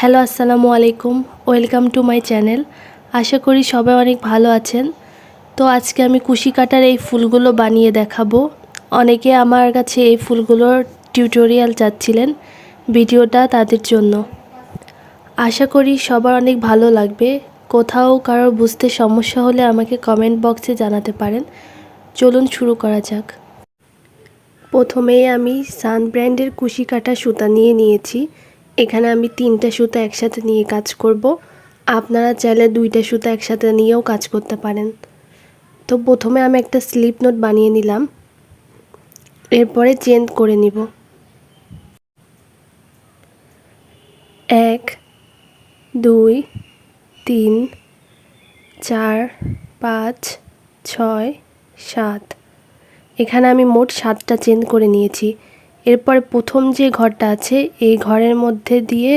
Hello, আসসালামু আলাইকুম। Welcome to my channel. আশা করি সবাই অনেক ভালো আছেন। তো আজকে আমি কুশি কাটার এই ফুলগুলো বানিয়ে দেখাবো। অনেকে আমার কাছে এই ফুলগুলোর টিউটোরিয়াল চাচ্ছিলেন। ভিডিওটা তাদের জন্য। আশা করি সবার অনেক ভালো লাগবে। কোথাও কারোর বুঝতে সমস্যা হলে আমাকে কমেন্ট বক্সে জানাতে পারেন। চলুন শুরু করা যাক। প্রথমেই আমি সান ব্র্যান্ডের কুশি কাটা সুতা নিয়েছি। এখানে আমি 3টা সুতা একসাথে নিয়ে কাজ করব। আপনারা চাইলে 2টা সুতা একসাথে নিয়েও কাজ করতে পারেন। তো প্রথমে আমি একটা স্লিপ নোট বানিয়ে নিলাম। এরপরে চেন করে নিব। 1 2 3 4 5 6 7। এখানে আমি মোট 7টা চেন করে নিয়েছি। এরপর প্রথম যে ঘরটা আছে এই ঘরের মধ্যে দিয়ে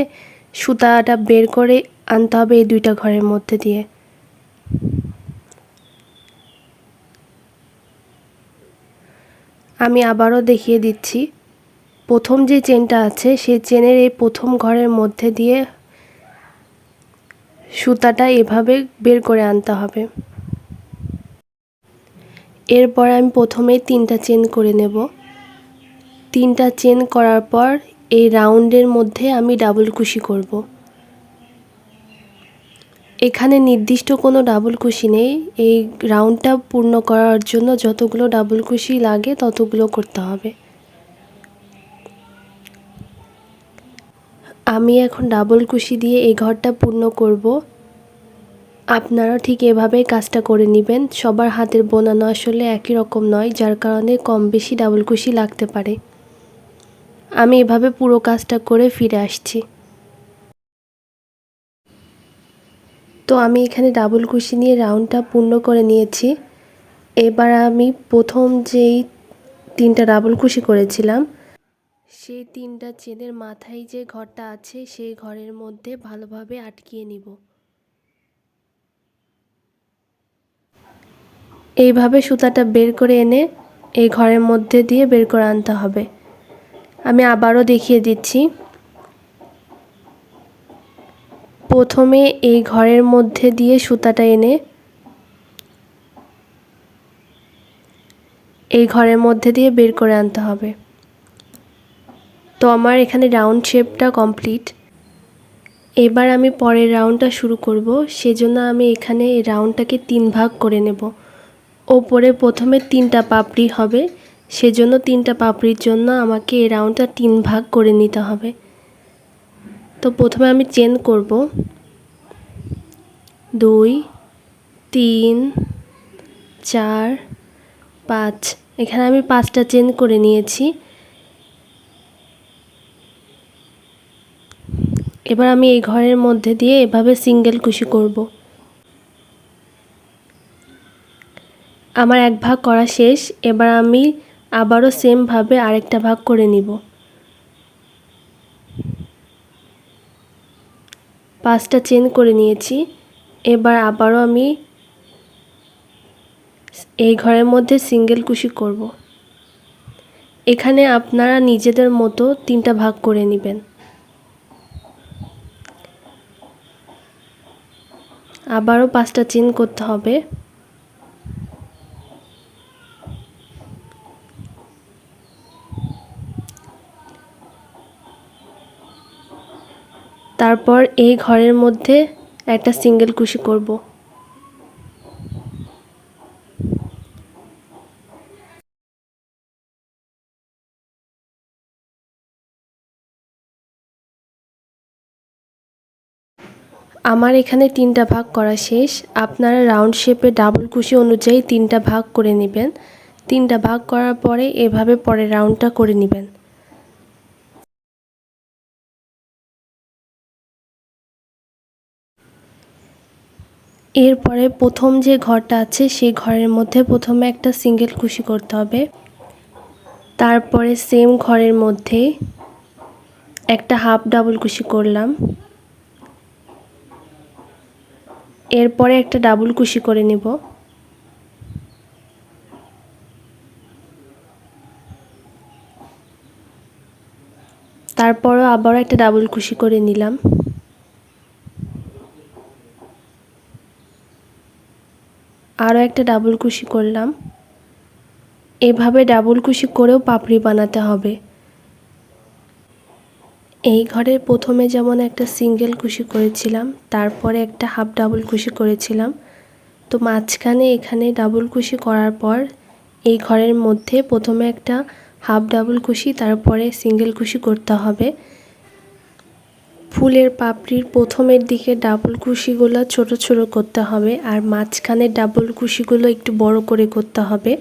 সুতাটা বের করে আনতে হবে এই 2টা ঘরের মধ্যে দিয়ে। আমি আবারও দেখিয়ে দিচ্ছি। প্রথম যে চেনটা আছে সেই চেনের এই প্রথম ঘরের মধ্যে দিয়ে সুতাটা এভাবে বের করে আনতে হবে। এরপর আমি প্রথমেই 3টা চেন করে নেব। 3টা চেন করার পর এই রাউন্ডের মধ্যে আমি ডাবল কুশি করব। এখানে নির্দিষ্ট কোনো ডাবল কুশি নেই। এই রাউন্ডটা পূর্ণ করার জন্য যতগুলো ডাবল কুশি লাগে ততগুলো করতে হবে। আমি এখন ডাবল কুশি দিয়ে এই ঘরটা পূর্ণ করব। আপনারা ঠিক এভাবেই কাজটা করে নেবেন। সবার হাতের বোনানো আসলে একই রকম নয়, যার কারণে কম বেশি ডাবল কুশি লাগতে পারে। আমি এভাবে পুরো কাজটা করে ফিরে আসছি। তো আমি এখানে ডাবল কুশি নিয়ে রাউন্ডটা পূর্ণ করে নিয়েছি। এবার আমি প্রথম যেই 3টা ডাবল কুশি করেছিলাম সেই 3টা চেনের মাথায় যে ঘরটা আছে সেই ঘরের মধ্যে ভালোভাবে আটকিয়ে নিব। এইভাবে সুতাটা বের করে এনে এই ঘরের মধ্যে দিয়ে বের করে আনতে হবে। আমি আবারও দেখিয়ে দিচ্ছি। প্রথমে এই ঘরের মধ্যে দিয়ে সুতাটা এনে এই ঘরের মধ্যে দিয়ে বের করে আনতে হবে। তো আমার এখানে রাউন্ড শেপটা কমপ্লিট। এবার আমি পরের রাউন্ডটা শুরু করব। সেজন্য আমি এখানে এই রাউন্ডটাকে 3 ভাগ করে নেব। ওপরে প্রথমে 3টা পাপড়ি হবে, সেজন্য 3টা পাপড়ির জন্য আমাকে এই রাউন্ডটা 3 ভাগ করে নিতে হবে। তো প্রথমে আমি চেন করব 2 3 4 5। এখানে আমি 5টা চেন করে নিয়েছি। এবার আমি এই ঘরের মধ্যে দিয়ে এভাবে সিঙ্গেল কুশি করব। আমার এক ভাগ করা শেষ। এবার আমি আবারও সেম ভাবে আরেকটা ভাগ করে নিব। 5টা চেন করে নিয়েছি। এবার আবারও আমি এই ঘরের মধ্যে সিঙ্গেল কুশি করব। এখানে আপনারা নিজেদের মতো 3টা ভাগ করে নেবেন। আবারও 5টা চেন করতে হবে। তারপর এই ঘরের মধ্যে একটা সিঙ্গেল কুশি করব। আমার এখানে 3টা ভাগ করা শেষ। আপনারা রাউন্ড শেপে ডাবল কুশি অনুযায়ী 3টা ভাগ করে নেবেন। 3টা ভাগ করার পরে এভাবে পরের রাউন্ডটা করে নেবেন। এরপরে প্রথম যে ঘরটা আছে সেই ঘরের মধ্যে প্রথমে একটা সিঙ্গেল কুশি করতে হবে। তারপরে সেম ঘরের মধ্যে একটা হাফ ডাবল কুশি করলাম। এরপরে একটা ডাবল কুশি করে নেব। তারপরও আবারও একটা ডাবল কুশি করে নিলাম। আরও একটা ডাবল কুশি করলাম। এভাবে ডাবল কুশি করেও পাপড়ি বানাতে হবে। এই ঘরের প্রথমে যেমন একটা সিঙ্গেল কুশি করেছিলাম, তারপরে একটা হাফ ডাবল কুশি করেছিলাম। তো মাঝখানে এখানে ডাবল কুশি করার পর এই ঘরের মধ্যে প্রথমে একটা হাফ ডাবল কুশি, তারপরে সিঙ্গেল কুশি করতে হবে। ফুলের পাপড়ির প্রথমের দিকে ডাবল কুশিগুলো ছোট ছোট করতে হবে, আর মাঝখানে ডাবল কুশিগুলো একটু বড় করে করতে হবে।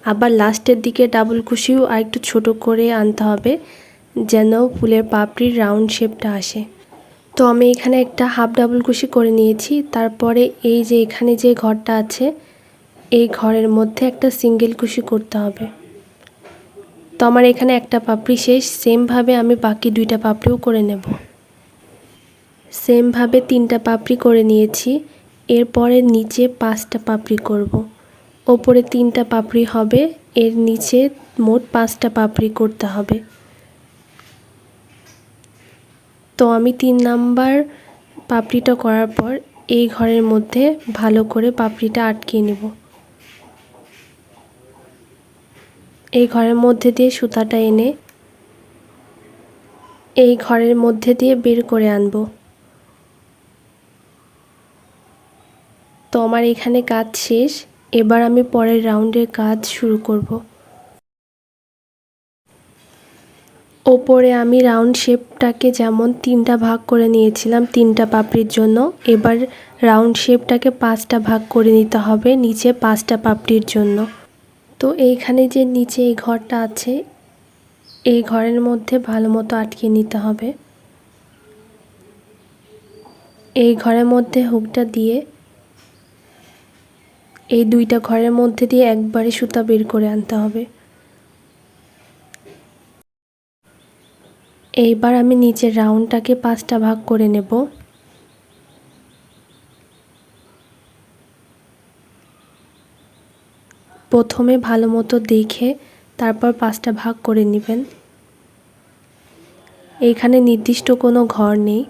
আবার লাস্টের দিকে ডাবল কুশিও আর একটু ছোট করে আনতে হবে, যেন ফুলের পাপড়ির রাউন্ড শেপটা আসে। তো আমি এখানে একটা হাফ ডাবল কুশি করে নিয়েছি। তারপরে এই যে এখানে যে ঘরটা আছে, এই ঘরের মধ্যে একটা সিঙ্গেল কুশি করতে হবে। তো আমার এখানে একটা পাপড়ি শেষ। সেমভাবে আমি বাকি দুইটা পাপড়িও করে নেব। সেমভাবে 3টা পাপড়ি করে নিয়েছি। এরপরে নিচে 5টা পাপড়ি করব। ওপরে 3টা পাপড়ি হবে, এর নিচে মোট 5টা পাপড়ি করতে হবে। তো আমি 3 নাম্বার পাপড়িটা করার পর এই ঘরের মধ্যে ভালো করে পাপড়িটা আটকে নেব। এই ঘরের মধ্যে দিয়ে সুতাটা এনে এই ঘরের মধ্যে দিয়ে বের করে আনব। তো আমার এখানে কাজ শেষ। এবার আমি পরের রাউন্ডের কাজ শুরু করব। ওপরে আমি রাউন্ড শেপটাকে যেমন 3টা ভাগ করে নিয়েছিলাম 3টা পাপড়ির জন্য, এবার রাউন্ড শেপটাকে 5টা ভাগ করে নিতে হবে নিচে 5টা পাপড়ির জন্য। তো এইখানে যে নিচে এই ঘরটা আছে, এই ঘরের মধ্যে ভালো মতো আটকে নিতে হবে। এই ঘরের মধ্যে হুকটা দিয়ে এই 2টা ঘরের মধ্যে দিয়ে একবারে সুতা বের করে আনতে হবে। এইবার আমি নিচের রাউন্ডটাকে 5টা ভাগ করে নেব। প্রথমে ভালো মতো দেখে তারপর 5টা ভাগ করে নেবেন। এইখানে নির্দিষ্ট কোনো ঘর নেই,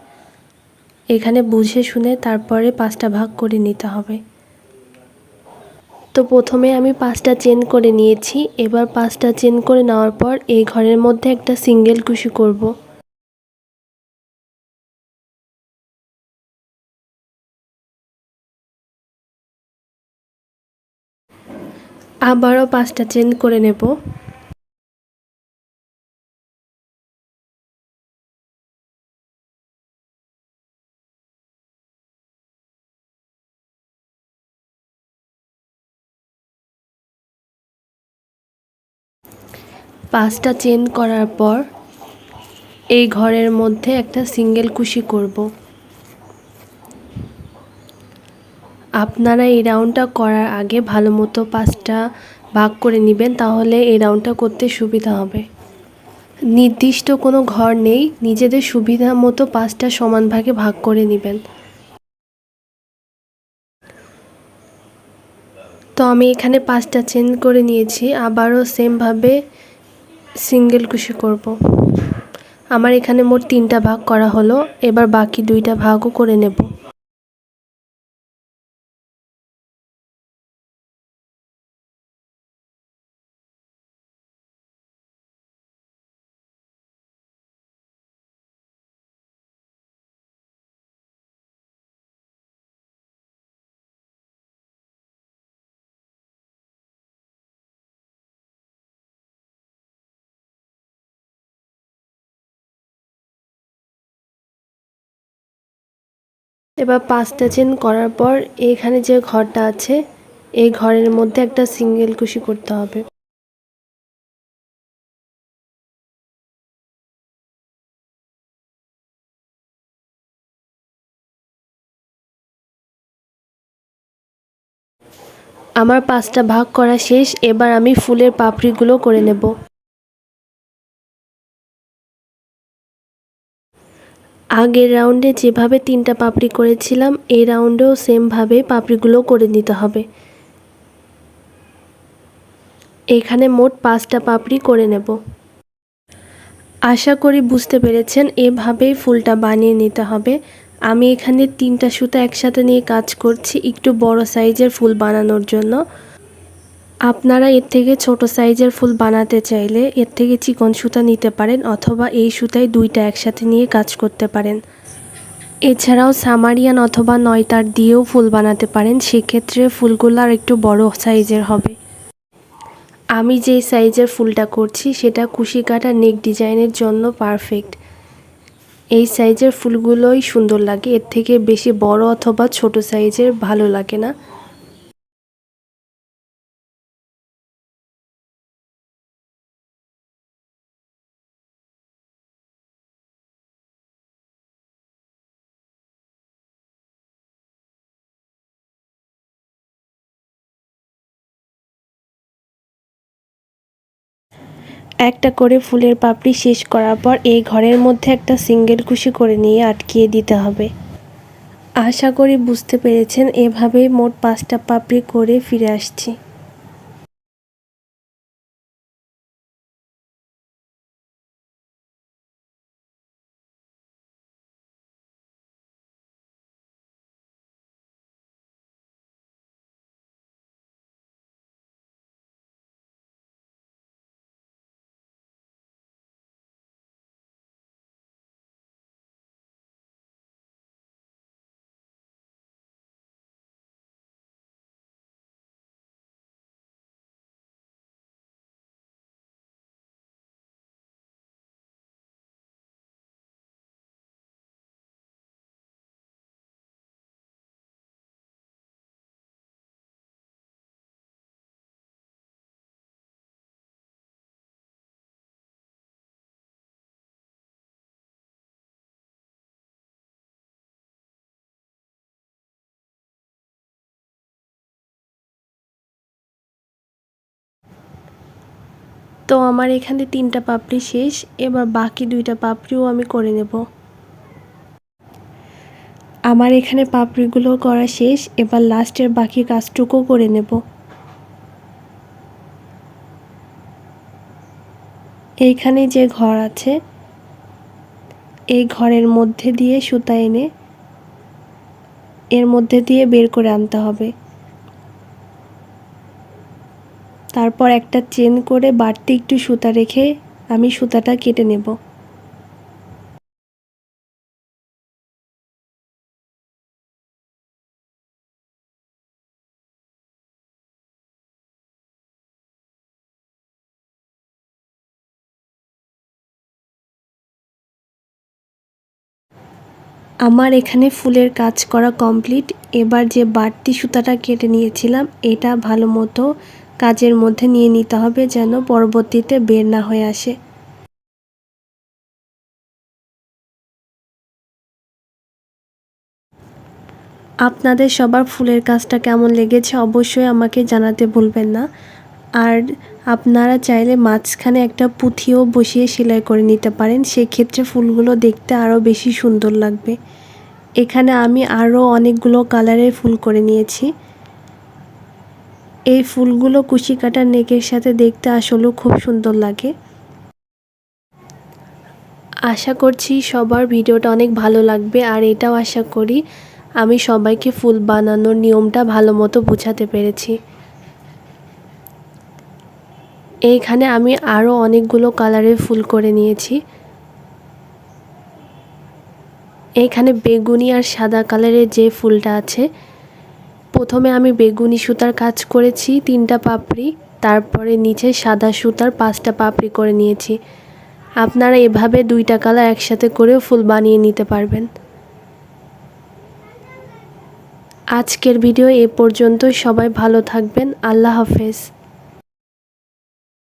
এখানে বুঝে শুনে তারপরে 5টা ভাগ করে নিতে হবে। তো প্রথমে আমি 5টা চেন করে নিয়েছি। এবার 5টা চেন করে নেওয়ার পর এই ঘরের মধ্যে একটা সিঙ্গেল কুশি করব। আবারও 5টা চেন করে নেব। পাঁচটা চেন করার পর এই ঘরের মধ্যে একটা সিঙ্গেল কুশি করব। আপনারা এই রাউন্ডটা করার আগে ভালো মতো 5টা ভাগ করে নেবেন, তাহলে এই রাউন্ডটা করতে সুবিধা হবে। নির্দিষ্ট কোনো ঘর নেই, নিজেদের সুবিধা মতো 5টা সমান ভাগে ভাগ করে নেবেন। তো আমি এখানে 5টা চেন করে নিয়েছি। আবারও সেমভাবে সিঙ্গেল কুশি করব। আমার এখানে মোট 3টা ভাগ করা হলো। এবার বাকি 2টা ভাগও করে নেব। এবার 5টা চেন করার পর এখানে যে ঘরটা আছে, এই ঘরের মধ্যে একটা সিঙ্গেল কুশি করতে হবে। আমার 5টা ভাগ করা শেষ। এবার আমি ফুলের পাপড়িগুলো করে নেব। আগের রাউন্ডে যেভাবে 3টা পাপড়ি করেছিলাম, এই রাউন্ডেও সেমভাবে পাপড়িগুলো করে নিতে হবে। এখানে মোট 5টা পাপড়ি করে নেব। আশা করি বুঝতে পেরেছেন, এভাবেই ফুলটা বানিয়ে নিতে হবে। আমি এখানে 3টা সুতা একসাথে নিয়ে কাজ করছি একটু বড় সাইজের ফুল বানানোর জন্য। আপনারা এর থেকে ছোট সাইজের ফুল বানাতে চাইলে এর থেকে চিকন সুতা নিতে পারেন অথবা এই সুতায় 2টা একসাথে নিয়ে কাজ করতে পারেন। এছাড়াও সামারিয়ান অথবা 9 তার দিয়েও ফুল বানাতে পারেন, সেক্ষেত্রে ফুলগুলো আর একটু বড় সাইজের হবে। আমি যে সাইজের ফুলটা করছি সেটা কুশি কাটা নেক ডিজাইনের জন্য পারফেক্ট। এই সাইজের ফুলগুলোই সুন্দর লাগে, এর থেকে বেশি বড় অথবা ছোট সাইজের ভালো লাগে না। একটা করে ফুলের পাপড়ি শেষ করার পর এই ঘরের মধ্যে একটা সিঙ্গেল কুশি করে নিয়ে আটকিয়ে দিতে হবে। আশা করি বুঝতে পেরেছেন, এভাবেই মোট 5টা পাপড়ি করে ফিরে আসছি। তো আমার এখানে 3টা পাপড়ি শেষ, এবার বাকি 2টা পাপড়িও আমি করে নেব। আমার এখানে পাপড়িগুলো করা শেষ, এবার লাস্টের বাকি কাজটুকু করে নেব। এইখানে যে ঘর আছে এই ঘরের মধ্যে দিয়ে সুতা এনে এর মধ্যে দিয়ে বের করে আনতে হবে। তারপর একটা চেন করে বাড়তি একটু সুতা রেখে আমি সুতাটা কেটে নেব। আমার এখানে ফুলের কাজ করা কমপ্লিট। এবার যে বাড়তি সুতাটা কেটে নিয়েছিলাম এটা ভালো মতো কাজের মধ্যে নিয়ে নিতে হবে যেন পরবর্তীতে বের না হয়ে আসে। আপনাদের সবার ফুলের কাজটা কেমন লেগেছে অবশ্যই আমাকে জানাতে ভুলবেন না। আর আপনারা চাইলে মাঝখানে একটা পুঁথিও বসিয়ে সেলাই করে নিতে পারেন, সেক্ষেত্রে ফুলগুলো দেখতে আরও বেশি সুন্দর লাগবে। এখানে আমি আরও অনেকগুলো কালারের ফুল করে নিয়েছি। এই ফুলগুলো কুশি কাটা নেকের সাথে দেখতে আসলেও খুব সুন্দর লাগে। আশা করছি সবার ভিডিওটা অনেক ভালো লাগবে, আর এটাও আশা করি আমি সবাইকে ফুল বানানোর নিয়মটা ভালো মতো বোঝাতে পেরেছি। এইখানে আমি আরও অনেকগুলো কালারের ফুল করে নিয়েছি। এইখানে বেগুনি আর সাদা কালারের যে ফুলটা আছে, প্রথমে আমি বেগুনি সুতার কাজ করেছি 3টা পাপড়ি, তারপরে নিচে সাদা সুতার 5টা পাপড়ি করে নিয়েছি। আপনারা এভাবে 2টা কালার একসাথে করেও ফুল বানিয়ে নিতে পারবেন। আজকের ভিডিও এ পর্যন্ত, সবাই ভালো থাকবেন। আল্লাহ হাফেজ।